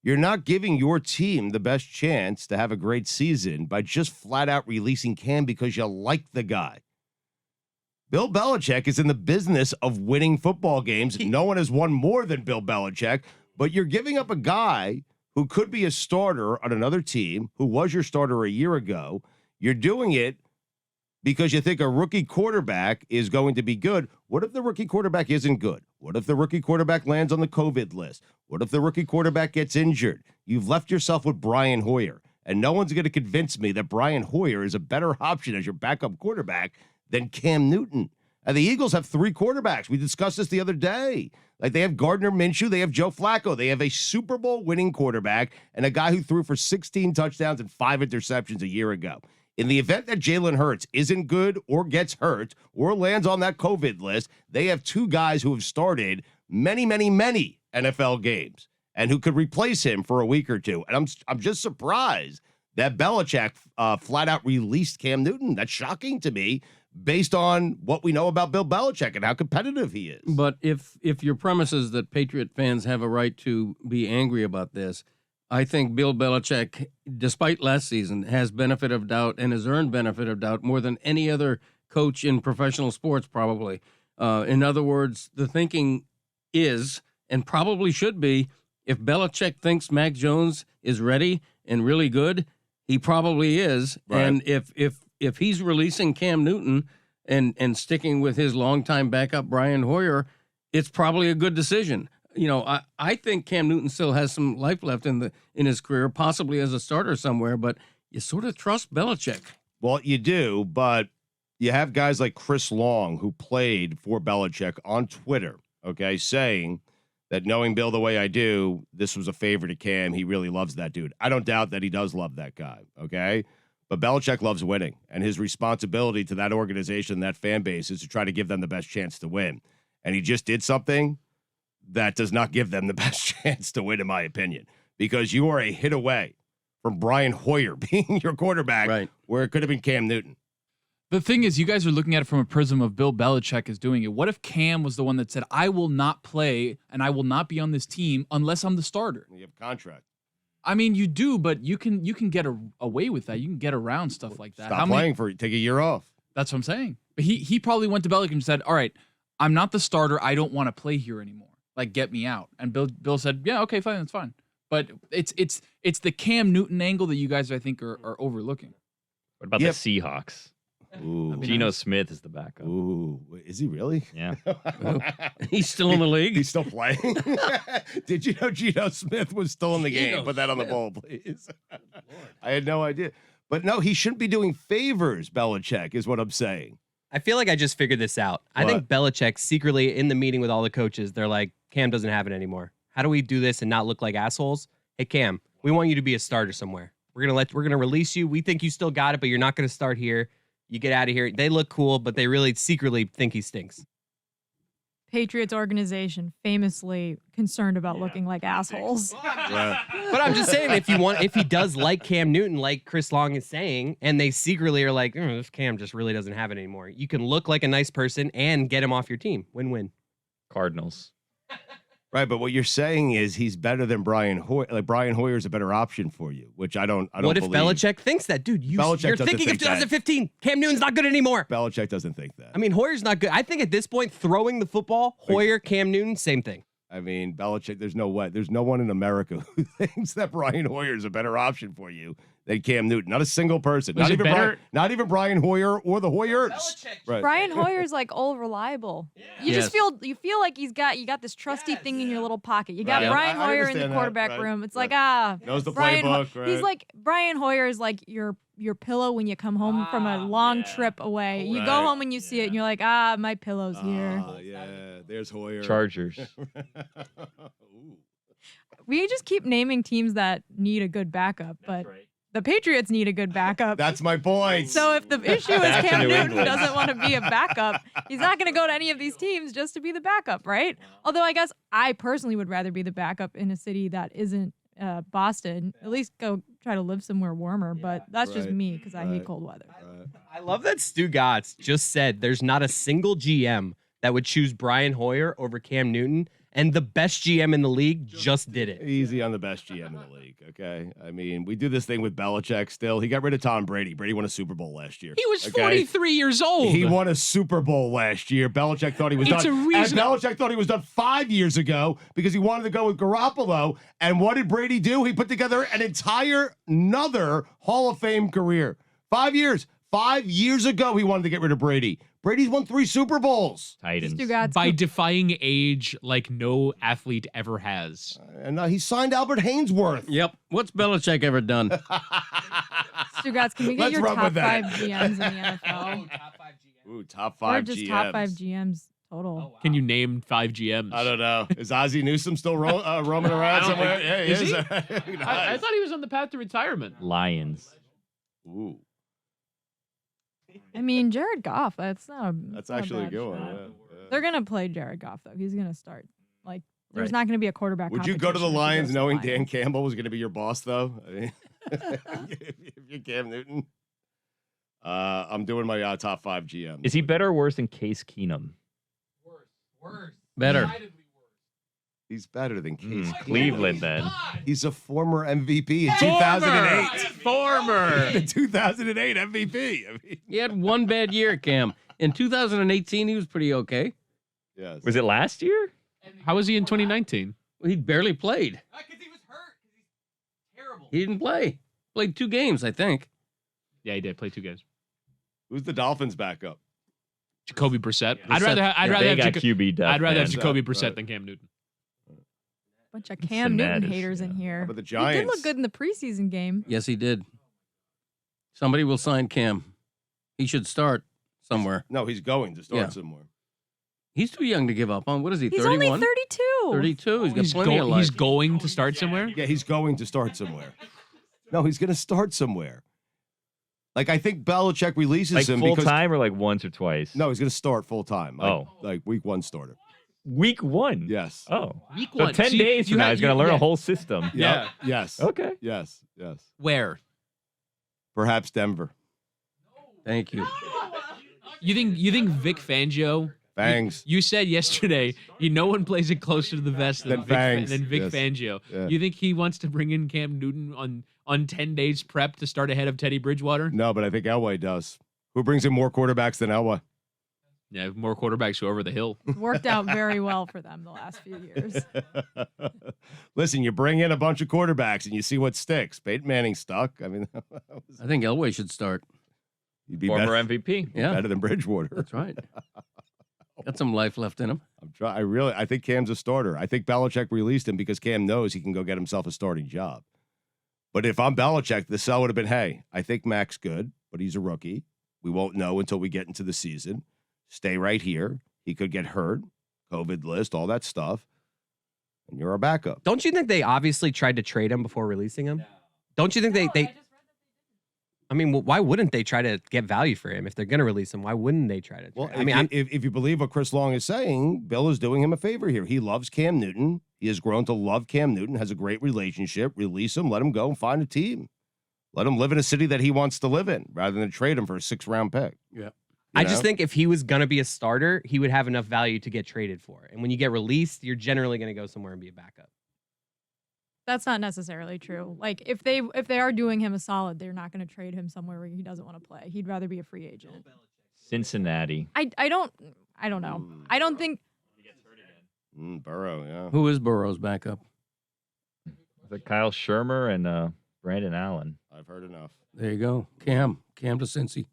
You're not giving your team the best chance to have a great season by just flat out releasing Cam because you like the guy. Bill Belichick is in the business of winning football games. No one has won more than Bill Belichick, but you're giving up a guy who could be a starter on another team, who was your starter a year ago. You're doing it because you think a rookie quarterback is going to be good. What if the rookie quarterback isn't good? What if the rookie quarterback lands on the COVID list? What if the rookie quarterback gets injured? You've left yourself with Brian Hoyer, and no one's going to convince me that Brian Hoyer is a better option as your backup quarterback than Cam Newton. And the Eagles have 3 quarterbacks. We discussed this the other day. Like, they have Gardner Minshew, they have Joe Flacco. They have a Super Bowl winning quarterback and a guy who threw for 16 touchdowns and 5 interceptions a year ago. In the event that Jalen Hurts isn't good or gets hurt or lands on that COVID list, they have 2 guys who have started many, many, many NFL games and who could replace him for a week or two. And I'm just surprised that Belichick flat out released Cam Newton. That's shocking to me based on what we know about Bill Belichick and how competitive he is. But if your premise is that Patriot fans have a right to be angry about this, I think Bill Belichick, despite last season, has benefit of doubt and has earned benefit of doubt more than any other coach in professional sports, probably. In other words, the thinking is, and probably should be, if Belichick thinks Mac Jones is ready and really good, he probably is. Right. And if he's releasing Cam Newton and sticking with his longtime backup Brian Hoyer, it's probably a good decision. You know, I think Cam Newton still has some life left in his career, possibly as a starter somewhere, but you sort of trust Belichick. Well, you do, but you have guys like Chris Long, who played for Belichick, on Twitter, okay, saying that knowing Bill the way I do, this was a favor to Cam. He really loves that dude. I don't doubt that he does love that guy, okay? But Belichick loves winning, and his responsibility to that organization, that fan base, is to try to give them the best chance to win. And he just did something that does not give them the best chance to win, in my opinion, because you are a hit away from Brian Hoyer being your quarterback, right, where it could have been Cam Newton. The thing is, you guys are looking at it from a prism of Bill Belichick is doing it. What if Cam was the one that said, I will not play and I will not be on this team unless I'm the starter? You have a contract. I mean, you do, but you can get away with that. You can get around stuff like that. Stop playing for it. Take a year off. That's what I'm saying. But he probably went to Belichick and said, all right, I'm not the starter. I don't want to play here anymore. Like, get me out. And Bill said, yeah, okay, fine, that's fine. But it's the Cam Newton angle that you guys, I think, are overlooking. What about the Seahawks? Ooh. Geno Smith is the backup. Ooh, is he really? Yeah. He's still in the league? He's still playing? Did you know Geno Smith was still in the game? Put that on the bowl, please. I had no idea. But no, he shouldn't be doing favors, Belichick, is what I'm saying. I feel like I just figured this out. I think Belichick secretly in the meeting with all the coaches, they're like, Cam doesn't have it anymore. How do we do this and not look like assholes? Hey, Cam, we want you to be a starter somewhere. We're gonna release you. We think you still got it, but you're not gonna start here. You get out of here. They look cool, but they really secretly think he stinks. Patriots organization famously concerned about looking like assholes. But I'm just saying, if he does like Cam Newton, like Chris Long is saying, and they secretly are like, this Cam just really doesn't have it anymore. You can look like a nice person and get him off your team. Win-win. Cardinals. Right, but what you're saying is he's better than Brian Hoyer. Like, Brian Hoyer is a better option for you, which I don't What if believe. Belichick thinks that? Dude, you're thinking of 2015. That. Cam Newton's not good anymore. Belichick doesn't think that. I mean, Hoyer's not good. I think at this point, throwing the football, Hoyer, Cam Newton, same thing. I mean, Belichick, there's no way. There's no one in America who thinks that Brian Hoyer is a better option for you than Cam Newton. Not a single person. Not even Brian Hoyer or the Hoyers. Right. Brian Hoyer's like all reliable. Yeah. You feel like you got this trusty thing in your little pocket. You got Brian Hoyer in the quarterback room. It's like knows the playbook. Right. He's like Brian Hoyer is like your pillow when you come home from a long trip away. You go home and you see it and you're like, my pillow's here. Yeah, there's Hoyer. Chargers. We just keep naming teams that need a good backup, but the Patriots need a good backup. That's my point. So if the issue is Cam Newton doesn't want to be a backup, he's not going to go to any of these teams just to be the backup, right? Although I guess I personally would rather be the backup in a city that isn't Boston. At least go try to live somewhere warmer, but that's just me because I hate cold weather. I love that Stugotz just said there's not a single GM that would choose Brian Hoyer over Cam Newton, and the best GM in the league just did it. Easy on the best GM in the league, okay? I mean, we do this thing with Belichick still. He got rid of Tom Brady. Brady won a Super Bowl last year. He was okay? 43 years old. He won a Super Bowl last year. Belichick thought he was It's done. a reason- And Belichick thought he was done 5 years ago because he wanted to go with Garoppolo. And what did Brady do? He put together an entire another Hall of Fame career. 5 years. 5 years ago, he wanted to get rid of Brady. Brady's won 3 Super Bowls. Titans. Stugotz, by defying age like no athlete ever has. And he signed Albert Hainsworth. Yep. What's Belichick ever done? Stugotz, can we get Let's your run top with that. 5 GMs in the NFL? Ooh, top 5 Or just GMs. top 5 GMs total. Can you name 5 GMs? I don't know. Is Ozzie Newsome still roaming around don't somewhere? think- Yeah, he is is. he? Who I knows? thought he was on the path to retirement. Lions. Ooh, I mean, Jared Goff, that's not a that's not actually a bad good one. shot. Yeah. They're going to play Jared Goff, though. He's going to start. Like, there's Right. not going to be a quarterback. Would you go to the competition if he Lions goes to the knowing Lions. Dan Campbell was going to be your boss, though? I mean, if you're Cam Newton. I'm doing my top 5 GMs. Is he better or worse than Case Keenum? Better. He's better than Case Keenum. Cleveland, then. He's a former MVP in 2008. Former. The 2008 MVP. I mean, He had one bad year, Cam. In 2018, he was pretty okay. yes. Was it last year? How was he in 2019? He barely played. Because he was hurt. He's terrible. He didn't play. Played 2 games, I think. Yeah, he did play 2 games. Who's the Dolphins' backup? Jacoby Brissett. Yeah. I'd rather Brissett. have They got Jaco- QB depth. I'd rather have man. Jacoby Right. Brissett than Cam Newton. Bunch of Cam Newton Cincinnati, haters in yeah. here. But the He did Giants. look good in the preseason game. Yes, he did. Somebody will sign Cam. He should start somewhere. No, he's going to start Yeah. somewhere. He's too young to give up on. What is he, He's 31? only 32. 32. He's got plenty of He's life. going to start somewhere. Yeah, he's going to start somewhere. No, he's going to start somewhere. Like, I think Belichick releases Like him full because time or like once or twice? no, he's going to start full time. Like, Oh. like week 1 starter. Week 1? Yes. Oh. Week So 1. 10 See, days you from now, had- he's going to you- learn yeah. a whole system. Yeah. Yes. Okay. Yes. Yes. Where? Perhaps Denver. Thank you. You think Vic Fangio? Fangs. You said yesterday, no one plays it closer to the vest than Than Fangs, Vic yes. Fangio. Yeah. You think he wants to bring in Cam Newton on 10 days prep to start ahead of Teddy Bridgewater? No, but I think Elway does. Who brings in more quarterbacks than Elway? Yeah, more quarterbacks go over the hill. It's worked out very well for them the last few years. Listen, you bring in a bunch of quarterbacks and you see what sticks. Peyton Manning stuck. I mean, I think Elway should start. you'd be Former better, MVP. Yeah, better than Bridgewater. that's right. Got some life left in him. I think Cam's a starter. I think Belichick released him because Cam knows he can go get himself a starting job. But if I'm Belichick, the sell would have been, hey, I think Mac's good, but he's a rookie. We won't know until we get into the season. Stay right here. He could get hurt, COVID list, all that stuff. And you're our backup. Don't you think they obviously tried to trade him before releasing him? Don't you think they I mean, why wouldn't they try to get value for him if they're going to release him? Why wouldn't they try to? Well, I mean, if you believe what Chris Long is saying, Bill is doing him a favor here. He loves Cam Newton. He has grown to love Cam Newton, has a great relationship. Release him, let him go and find a team. Let him live in a city that he wants to live in rather than trade him for a 6th-round pick. Yeah. I just think if he was going to be a starter, he would have enough value to get traded for. And when you get released, you're generally going to go somewhere and be a backup. That's not necessarily true. Like if they are doing him a solid, they're not going to trade him somewhere where he doesn't want to play. He'd rather be a free agent. Cincinnati. I don't know. I don't think Burrow, yeah. Who is Burrow's backup? Is it Kyle Shermer and Brandon Allen? I've heard enough. There you go. Cam to Cincy.